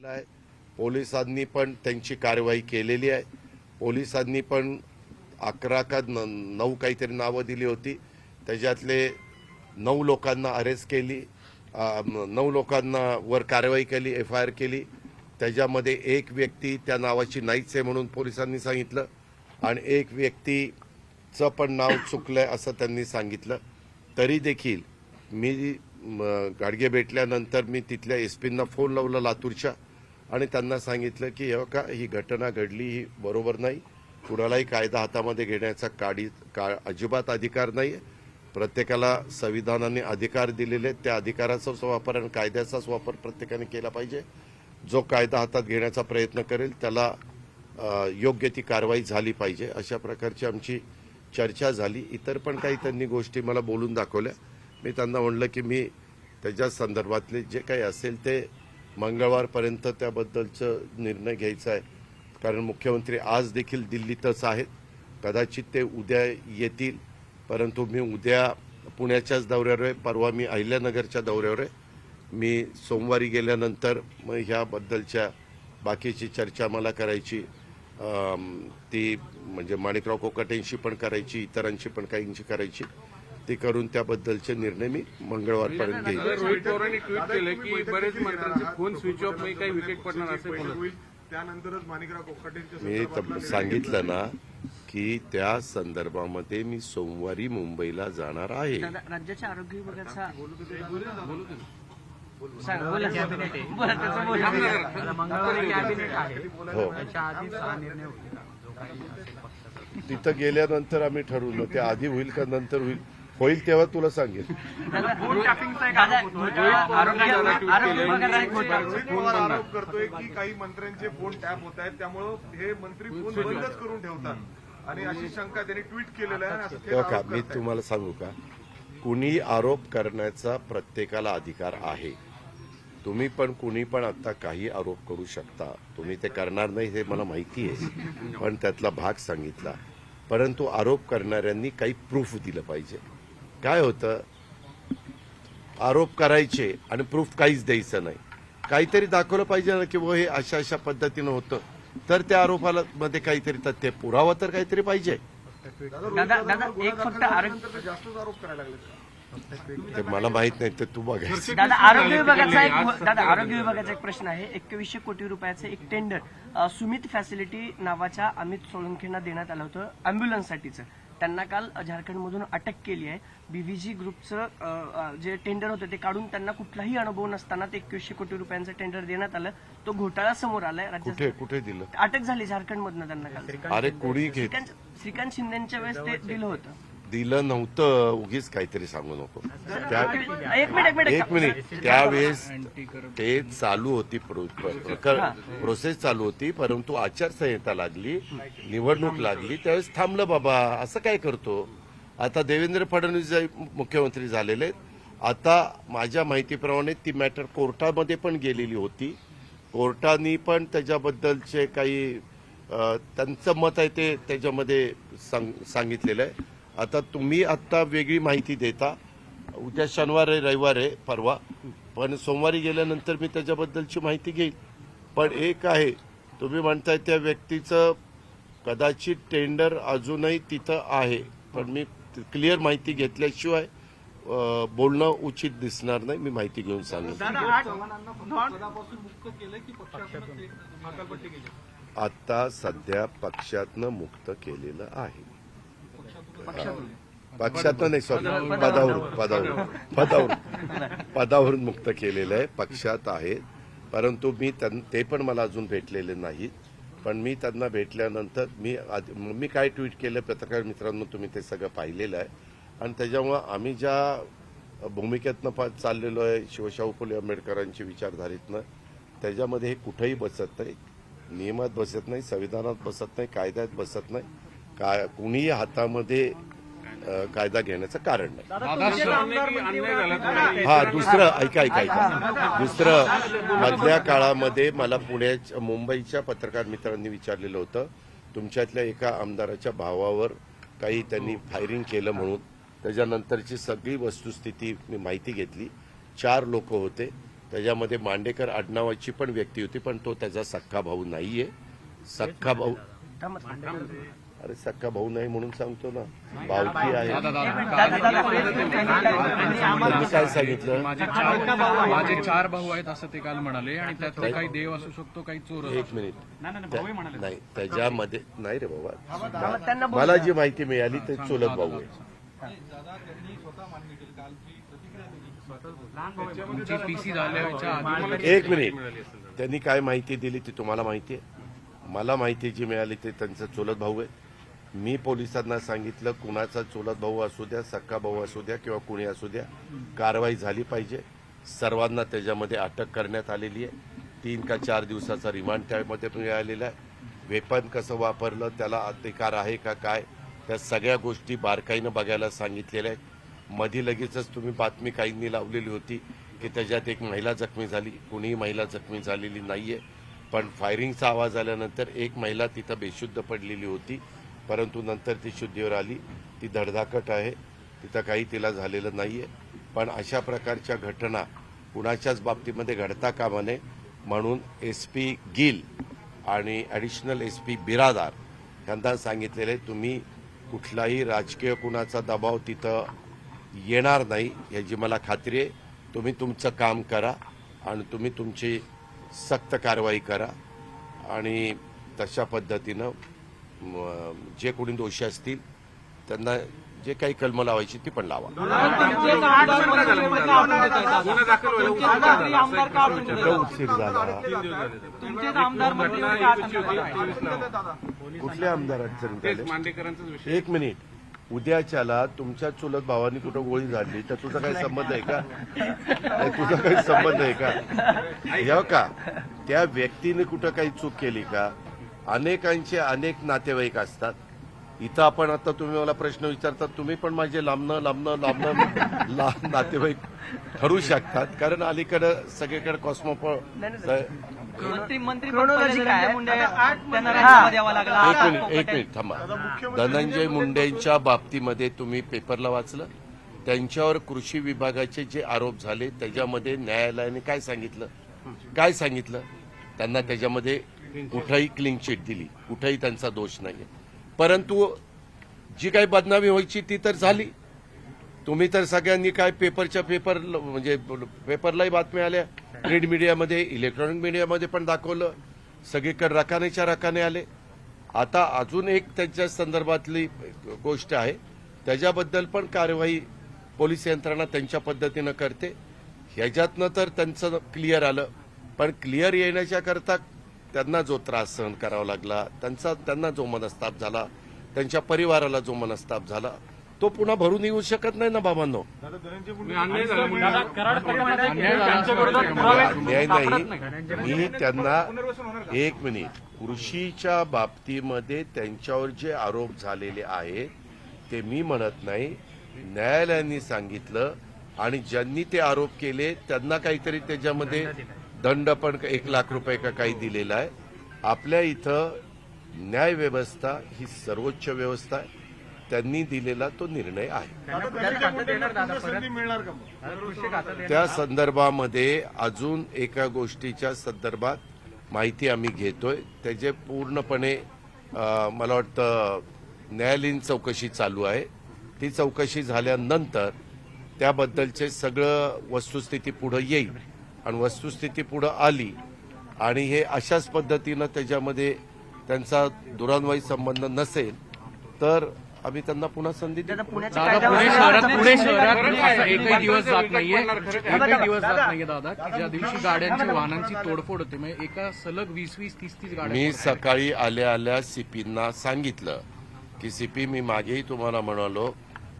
आहे. पोलिसांनी पण त्यांची कारवाई केलेली आहे. पोलिसांनी पण 11 का 9 काहीतरी नावं दिली होती. त्याच्यातले 9 लोकांना अरेस्ट केली, 9 लोकांना वर कारवाई केली, FIR केली. त्याच्यामध्ये एक व्यक्ती त्या नावाची नाहीच आहे म्हणून पोलिसांनी सांगितलं आणि एक व्यक्तीचं पण नाव चुकलंय असं त्यांनी सांगितलं. तरी देखील मी गाडगे भेटल्यानंतर मी तिथल्या एसपींना फोन लावला लातूरच्या आणि त्यांना सांगितलं की ही घटना घडली, ही बरोबर नाही. कुणालाही कायदा हातामध्ये घेण्याचा अजिबात अधिकार नाही. प्रत्येकाला संविधानाने अधिकार दिलेले आहेत, त्या अधिकाराचाच वापर आणि कायद्याचाच वापर प्रत्येकाने केला पाहिजे. जो कायदा हातात घेण्याचा प्रयत्न करेल त्याला योग्य ती कारवाई झाली पाहिजे. अशा प्रकारची आमची चर्चा झाली. इतर पण काही त्यांनी गोष्टी मला बोलून दाखवल्या. मी त्यांना म्हणलं की मी त्याच्या संदर्भातले जे काही असेल ते मंगळवारपर्यंत त्याबद्दलचं निर्णय घ्यायचा आहे. कारण मुख्यमंत्री आज देखील दिल्लीतच आहेत. कदाचित ते उद्या येतील, परंतु मी उद्या पुण्याच्याच दौऱ्यावर आहे, परवा मी अहिल्यानगरच्या दौऱ्यावर आहे. मी सोमवारी गेल्यानंतर मग ह्याबद्दलच्या बाकीची चर्चा मला करायची, ती म्हणजे माणिकराव कोकाटेंशी पण करायची, इतरांशी पण काहींची करायची. ती करून त्याबद्दलचे निर्णय मी मंगळवारपर्यंत घेईन. रोहित पवारांनी ट्विट केलं की बरेच मंत्र्यांचे फोन स्विच ऑफ नाही, काही विकेट पडणार असे बोलत. त्यानंतरच माणिकराव कोकाटेंच्या मी सांगितलं ना की त्या संदर्भामध्ये मी सोमवारी मुंबईला जाणार आहे. राज्याच्या आरोग्य विभागाचा तिथं गेल्यानंतर आम्ही ठरवलं ते आधी होईल का नंतर होईल तेव्हा तुला सांगेल. आरोप करतोय की काही मंत्र्यांचे फोन टॅप होत आहेत, त्यामुळे हे मंत्री फोन बंदच करून ठेवतात आणि अशी शंका त्यांनी ट्विट केलेलं आहे. का मी तुम्हाला सांगू का, कुणी आरोप करण्याचा प्रत्येकाला अधिकार आहे. तुम्ही पण कुणी पण आता काही आरोप करू शकता. तुम्ही ते करणार नाही हे मला माहिती आहे, पण त्यातला भाग सांगितला. परंतु आरोप करणाऱ्यांनी काही प्रूफ दिलं पाहिजे. काय होतं, आरोप करायचे आणि प्रूफ काहीच द्यायचं नाही. काहीतरी दाखवलं पाहिजे ना की हे अशा अशा पद्धतीनं होतं, तर त्या आरोपाला मध्ये काहीतरी तथ्य पुरावा तर काहीतरी पाहिजे. एक फक्त जास्तच आरोप करायला लागले. ते मला माहित नाही, ते तू बघायचं. आरोग्य विभागाचा एक प्रश्न आहे. 2100 कोटी रुपयाचं एक टेंडर सुमित फॅसिलिटी नावाच्या अमित सोळंकेंना देण्यात आलं होतं अँब्युलन्ससाठीचं. त्यांना काल झारखंडमधून अटक केली आहे. BVG ग्रुपचं जे टेंडर होतं ते काढून त्यांना कुठलाही अनुभव नसताना ते 2100 कोटी रुपयांचं टेंडर देण्यात आलं. तो घोटाळा समोर आलाय. कुठे दिलं? अटक झाली झारखंडमधनं त्यांना काल. अरे कुणी घेत, श्रीकांत शिंदेच्या वेळेस ते दिलं होतं. दिलं नव्हतं, उगीच काहीतरी सांगू नको. एक मिनिट त्यावेळेस ते चालू होती, प्रोसेस चालू होती, परंतु आचारसंहिता लागली, निवडणूक लागली, त्यावेळेस थांबलं. बाबा असं काय करतो. आता देवेंद्र फडणवीस मुख्यमंत्री झालेले आहेत. आता माझ्या माहितीप्रमाणे ती मॅटर कोर्टामध्ये पण गेलेली होती. कोर्टाने पण त्याच्याबद्दलचे काही त्यांचं मत आहे ते त्याच्यामध्ये सांगितलेलं आहे. आता तुम्ही आता वेगळी माहिती देता. उद्या शनिवार आहे, रविवार आहे, परवा, पण सोमवारी गेल्यानंतर मी त्याच्याबद्दलची माहिती घेईल. पण एक आहे, तुम्ही म्हणताय त्या व्यक्तीचं कदाचित टेंडर अजूनही तिथं आहे, पण मी क्लिअर माहिती घेतल्याशिवाय बोलणं उचित दिसणार नाही. मी माहिती घेऊन सांगेन. आता सध्या पक्षातनं मुक्त केलेलं आहे. पक्षातनं नाही, सॉरी, पदावरून मुक्त केलेलं आहे. पक्षात आहेत, परंतु ते पण मला अजून भेटलेले नाहीत. पण मी त्यांना भेटल्यानंतर मी काय ट्विट केलं पत्रकार मित्रांनो, तुम्ही ते सगळं पाहिलेलं आहे. आणि त्याच्यामुळं आम्ही ज्या भूमिकेतनं चाललेलो आहे, शिवशाहू फुले आंबेडकरांची विचारधारेतनं, त्याच्यामध्ये हे कुठेही बसत नाही. नियमात बसत नाही, संविधानात बसत नाही, कायद्यात बसत नाही. कुणीही हातामध्ये कायदा घेण्याचं कारण नाही. हा, दुसरं ऐका, दुसरं मधल्या काळामध्ये मला मुंबईच्या पत्रकार मित्रांनी विचारलेलं होतं, तुमच्यातल्या एका आमदाराच्या भावावर काही त्यांनी फायरिंग केलं म्हणून. त्याच्यानंतरची सगळी वस्तुस्थिती मी माहिती घेतली. 4 लोक होते, त्याच्यामध्ये मांडेकर आडनावाची पण व्यक्ती होती, पण तो त्याचा सख्खा भाऊ नाहीये. सख्खा भाऊ, अरे सख्खा भाऊ नाही म्हणून सांगतो ना, भावकी आहे. त्यांनी काय सांगितलं? माझे 4 भाऊ आहेत असं ते काल म्हणाले आणि त्यातले काही देव असू शकतो, काही चोर. एक मिनिट, नाही त्याच्यामध्ये नाही रे बाबा, त्यांना मला जी माहिती मिळाली ते चुलत भाऊ आहे. तुमची पीसी झाल्याच्या आधी एक मिनिट, त्यांनी काय माहिती दिली ती तुम्हाला माहिती आहे? मला माहिती जी मिळाली ते त्यांचा चुलत भाऊ आहे. मी पोलिसांना सांगितलं कुणाचा चुलत भाऊ असू द्या, सख्खा भाऊ असू द्या किंवा कुणी असू द्या, कारवाई झाली पाहिजे. सर्वांना त्याच्यामध्ये अटक करण्यात आलेली आहे. 3 का 4 दिवसाचा रिमांड त्यामध्ये मिळालेला आहे. वेपन कसं वापरलं, त्याला अधिकार आहे का काय, त्या सगळ्या गोष्टी बारकाईनं बघायला सांगितलेल्या आहेत. मध्ये लगेचच तुम्ही बातमी काहींनी लावलेली होती की त्याच्यात एक महिला जखमी झाली. कुणीही महिला जखमी झालेली नाहीये, पण फायरिंगचा आवाज आल्यानंतर एक महिला तिथं बेशुद्ध पडलेली होती, परंतु नंतर ती शुद्धीवर आली. ती धडधाकट आहे, तिथं काही तिला झालेलं नाहीये. पण अशा प्रकारच्या घटना कुणाच्याच बाबतीमध्ये घडता कामा नये म्हणून SP गिल आणि ॲडिशनल SP बिरादार यांना सांगितलेलं आहे, तुम्ही कुठलाही राजकीय कुणाचा दबाव तिथं येणार नाही याची मला खात्री आहे. तुम्ही तुमचं काम करा आणि तुम्ही तुमची सक्त कारवाई करा आणि तशा पद्धतीनं जे कोणी दोषी असतील त्यांना जे काही कलम लावायची ती पण लावा. उशीर झाला. कुठल्या आमदार अडचणीत आले? मांडेकरांचाच विषय. एक मिनिट, उद्याच्याला तुमच्या चुलत भावानी कुठं गोळी झाली तर तुझा काही संबंध आहे का? तुझा काही संबंध आहे का? हे का त्या व्यक्तीने कुठं काही चूक केली का? अनेकांचे अनेक नातेवाईक असतात. इथं आपण आता तुम्ही मला प्रश्न विचारतात, तुम्ही पण माझे लांबनं नातेवाईक ठरू शकतात, कारण अलीकडं सगळीकडे एक मिनिट थांबा. धनंजय मुंडेंच्या बाबतीमध्ये तुम्ही पेपरला वाचलं, त्यांच्यावर कृषी विभागाचे जे आरोप झाले त्याच्यामध्ये न्यायालयाने काय सांगितलं? त्यांना त्याच्यामध्ये कुठंही क्लीन चिट दिली, कुठंही त्यांचा दोष नाहीये. परंतु जी काही बदनामी व्हायची ती तर झाली. तुम्ही तर सगळ्यांनी काय म्हणजे पेपरलाही बातम्या आल्या, प्रिंट मीडियामध्ये, इलेक्ट्रॉनिक मीडियामध्ये पण दाखवलं, सगळीकडे रकाने आले. आता अजून एक त्यांच्या संदर्भातली गोष्ट आहे, त्याच्याबद्दल पण कारवाई पोलीस यंत्रणा त्यांच्या पद्धतीनं करते. ह्याच्यातनं तर त्यांचं क्लिअर आलं, पण क्लिअर येण्याच्या करता त्यांना जो त्रास सहन करावा लागला, त्यांना जो मनस्ताप झाला, त्यांच्या परिवाराला जो मनस्ताप झाला, तो पुन्हा भरून येऊ शकत नाही ना बाबांनो. अन्याय नाही. मी त्यांना एक मिनिट, कृषीच्या बाबतीमध्ये त्यांच्यावर जे आरोप झालेले आहेत ते मी म्हणत नाही, न्यायालयाने सांगितलं. आणि ज्यांनी ते आरोप केले त्यांना काहीतरी त्याच्यामध्ये दंड पण 1 लाख रुपये का काही दिलेला आहे. आपल्या इथं न्याय व्यवस्था ही सर्वोच्च व्यवस्था आहे, त्यांनी दिलेला तो निर्णय आहे. त्या संदर्भामध्ये अजून एका गोष्टीच्या संदर्भात माहिती आम्ही घेतोय, त्याचे पूर्णपणे मला वाटतं न्यायालयीन चौकशी चालू आहे. ती चौकशी झाल्यानंतर त्याबद्दलचे सगळं वस्तुस्थिती पुढे येईल आणि वस्तुस्थिती पुढे आली आणि हे अशाच पद्धतीनं त्याच्यामध्ये त्यांचा दुरान्वयी संबंध नसेल तर आम्ही त्यांना पुन्हा संधी देऊ. पुणे शहरात एकही दिवस जात नाहीये दादा, की ज्या दिवशी गाड्यांची वाहनांची तोडफोड होते, म्हणजे एका सलग 20-20, 30-30 गाड्या. मी सकाळी आल्या सीपींना सांगितलं की सीपी, मी मागेही तुम्हाला म्हणालो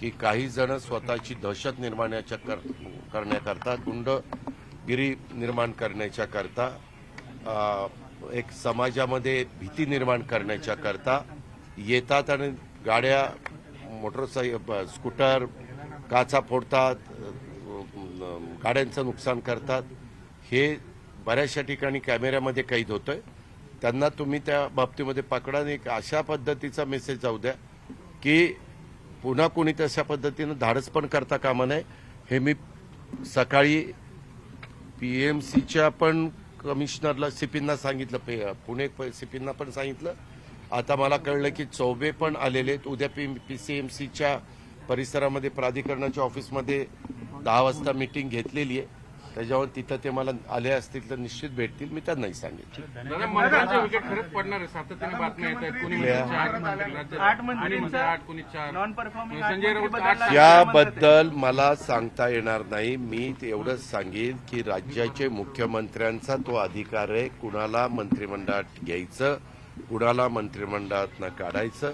की काही जण स्वतःची दहशत निर्माण करण्याकरता, गुंडगिरी निर्माण करण्याच्या करता, एक समाजामध्ये भीती निर्माण करण्याच्या करता येतात आणि गाड्या, मोटरसायकल, स्कूटर काचा फोडतात, गाड्यांचं नुकसान करतात. हे बऱ्याचशा ठिकाणी कॅमेऱ्यामध्ये कैद होतोय. त्यांना तुम्ही त्या बाबतीमध्ये पकडा आणि एक अशा पद्धतीचा मेसेज जाऊ द्या की पुन्हा कोणी तशा पद्धतीनं धाडस पण करता कामा नये. हे मी सकाळी पीएमसीच्या पण कमिशनरला सीपींना सांगितलं, पुणे सीपींना पण सांगितलं. आता मला कळलं की चौबे पण आलेले आहेत. उद्या पीसीएमसीच्या परिसरामध्ये प्राधिकरणाच्या ऑफिसमध्ये 10 वाजता मीटिंग घेतलेली आहे. त्याच्यावर तिथं ते मला आले असतील तर निश्चित भेटतील, मी त्यांनाही सांगेन. दादा, मंत्र्यांचे विकेट खरंच पडणार आहे. सातत्याने बातम्या येत आहेत. कोणी म्हणतं 8 मंत्री राज्यात, आणि म्हणतं 8, कोणी 4. Non performing Sanjay Raut 8. याबद्दल मला सांगता येणार नाही. मी एवढंच सांगेन की राज्याचे मुख्यमंत्र्यांचा तो अधिकार आहे कुणाला मंत्रिमंडळात घ्यायचं, कुणाला मंत्रिमंडळातनं काढायचं.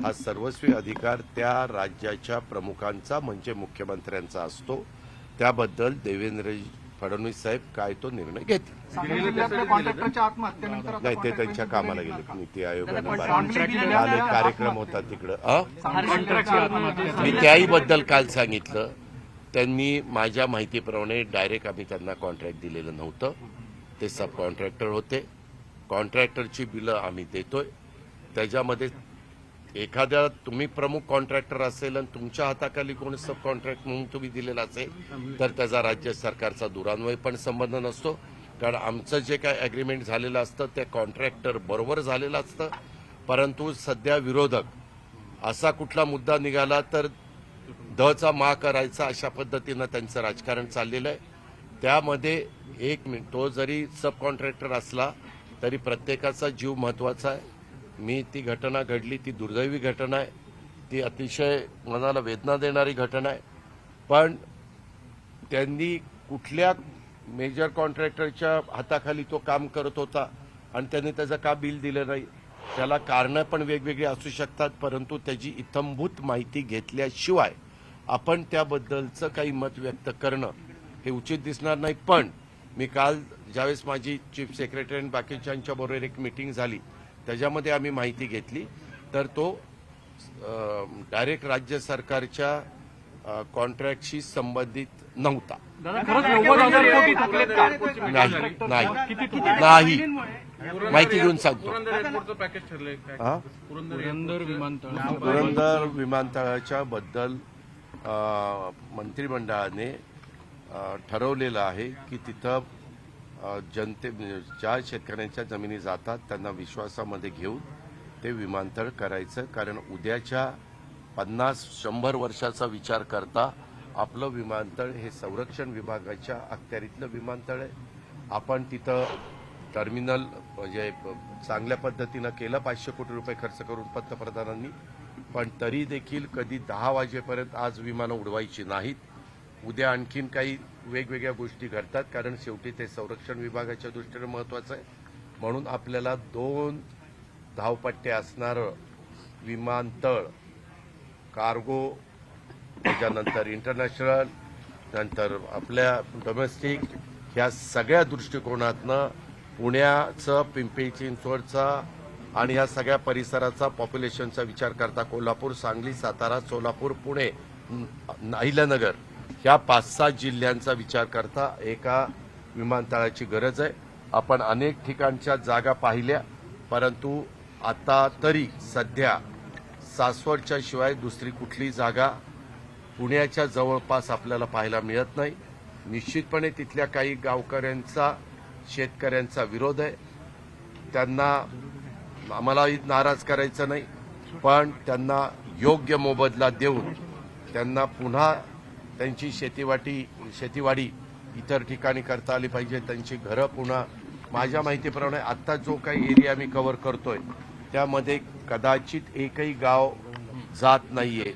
हा सर्वस्वी अधिकार त्या राज्याच्या प्रमुखांचा म्हणजे मुख्यमंत्र्यांचा असतो. त्याबद्दल देवेंद्र फडणवीस साहेब काय तो निर्णय घेतील. कॉन्ट्रॅक्टरच्या आत्महत्येनंतर नाही, ते त्यांच्या कामाला गेले. नीती आयोगाने आले, कार्यक्रम होता तिकडं. मी त्याही बद्दल काल सांगितलं. त्यांनी माझ्या माहितीप्रमाणे डायरेक्ट आम्ही त्यांना कॉन्ट्रॅक्ट दिलेलं नव्हतं. ते सब कॉन्ट्रॅक्टर होते. कॉन्ट्रॅक्टरची बिलं आम्ही देतोय. त्याच्यामध्ये एखाद्या तुम्ही प्रमुख कॉन्ट्रॅक्टर असेल आणि तुमच्या हाताखाली कोणी सब कॉन्ट्रॅक्ट म्हणून तुम्ही दिलेला असेल तर त्याचा राज्य सरकारचा दुरान्वय पण संबंध नसतो. कारण आमचं जे काय अग्रीमेंट झालेलं असतं त्या कॉन्ट्रॅक्टर बरोबर झालेलं असतं. परंतु सध्या विरोधक असा कुठला मुद्दा निघाला तर दचा मा करायचा अशा पद्धतीनं त्यांचं राजकारण चाललेलं आहे. त्यामध्ये एक मिनिट, तो जरी सब कॉन्ट्रॅक्टर असला तरी प्रत्येकाचा जीव महत्वाचा आहे. मी ती घटना घडली, ती दुर्दैवी घटना आहे, ती अतिशय मनाला वेदना देणारी घटना आहे. पण त्यांनी कुठल्या मेजर कॉन्ट्रॅक्टरच्या हाताखाली तो काम करत होता आणि त्यांनी त्याचं का बिल दिलं नाही, त्याला कारणं पण वेगवेगळी असू शकतात. परंतु त्याची इत्थंभूत माहिती घेतल्याशिवाय आपण त्याबद्दलचं काही मत व्यक्त करणं हे उचित दिसणार नाही. पण मी काल ज्यावेळेस माझी चीफ सेक्रेटरी आणि बाकीच्यांच्या बरोबर एक मीटिंग झाली त्याच्यामध्ये आम्ही माहिती घेतली तर तो डायरेक्ट राज्य सरकारच्या कॉन्ट्रॅक्टशी संबंधित नव्हता. नाही माहिती घेऊन सांगतो. पुरंदर एअरपोर्टचं पॅकेज ठरलंय काय? पुरंदर विमानतळाच्या बद्दल मंत्रिमंडळाने ठरवलेलं आहे की तिथं ज्या शेतकऱ्यांच्या जमिनी जातात त्यांना विश्वासामध्ये घेऊन ते विमानतळ करायचं. कारण उद्याच्या 50-100 वर्षाचा विचार करता आपलं विमानतळ हे संरक्षण विभागाच्या अखत्यारीतलं विमानतळ आहे. आपण तिथं टर्मिनल म्हणजे चांगल्या पद्धतीनं केलं, 500 कोटी रुपये खर्च करून पंतप्रधानांनी. पण तरी देखील कधी 10 वाजेपर्यंत आज विमानं उडवायची नाहीत. उद्या आणखीन काही वेगवेगळ्या गोष्टी घडतात कारण शेवटी ते संरक्षण विभागाच्या दृष्टीने महत्वाचं आहे. म्हणून आपल्याला 2 धावपट्ट्या असणारं विमानतळ, कार्गो, त्याच्यानंतर इंटरनॅशनल, नंतर आपल्या डोमेस्टिक, ह्या सगळ्या दृष्टिकोनातनं पुण्याचं, पिंपरी चिंचवडचा आणि ह्या सगळ्या परिसराचा पॉप्युलेशनचा विचार करता कोल्हापूर, सांगली, सातारा, सोलापूर, पुणे, अहिल्यानगर ह्या 5-6 जिल्ह्यांचा विचार करता एका विमानतळाची गरज आहे. आपण अनेक ठिकाणच्या जागा पाहिल्या परंतु आता तरी सध्या सासवडच्या शिवाय दुसरी कुठली जागा पुण्याच्या जवळपास आपल्याला पाहायला मिळत नाही. निश्चितपणे तिथल्या काही गावकऱ्यांचा, शेतकऱ्यांचा विरोध आहे. त्यांना आम्हालाही नाराज करायचं नाही, पण त्यांना योग्य मोबदला देऊन त्यांना पुन्हा त्यांची शेतीवाडी इतर ठिकाणी करता आली पाहिजे. त्यांची घरं पुन्हा, माझ्या माहितीप्रमाणे आता जो काही एरिया मी कव्हर करतोय त्यामध्ये कदाचित एकही गाव जात नाहीये.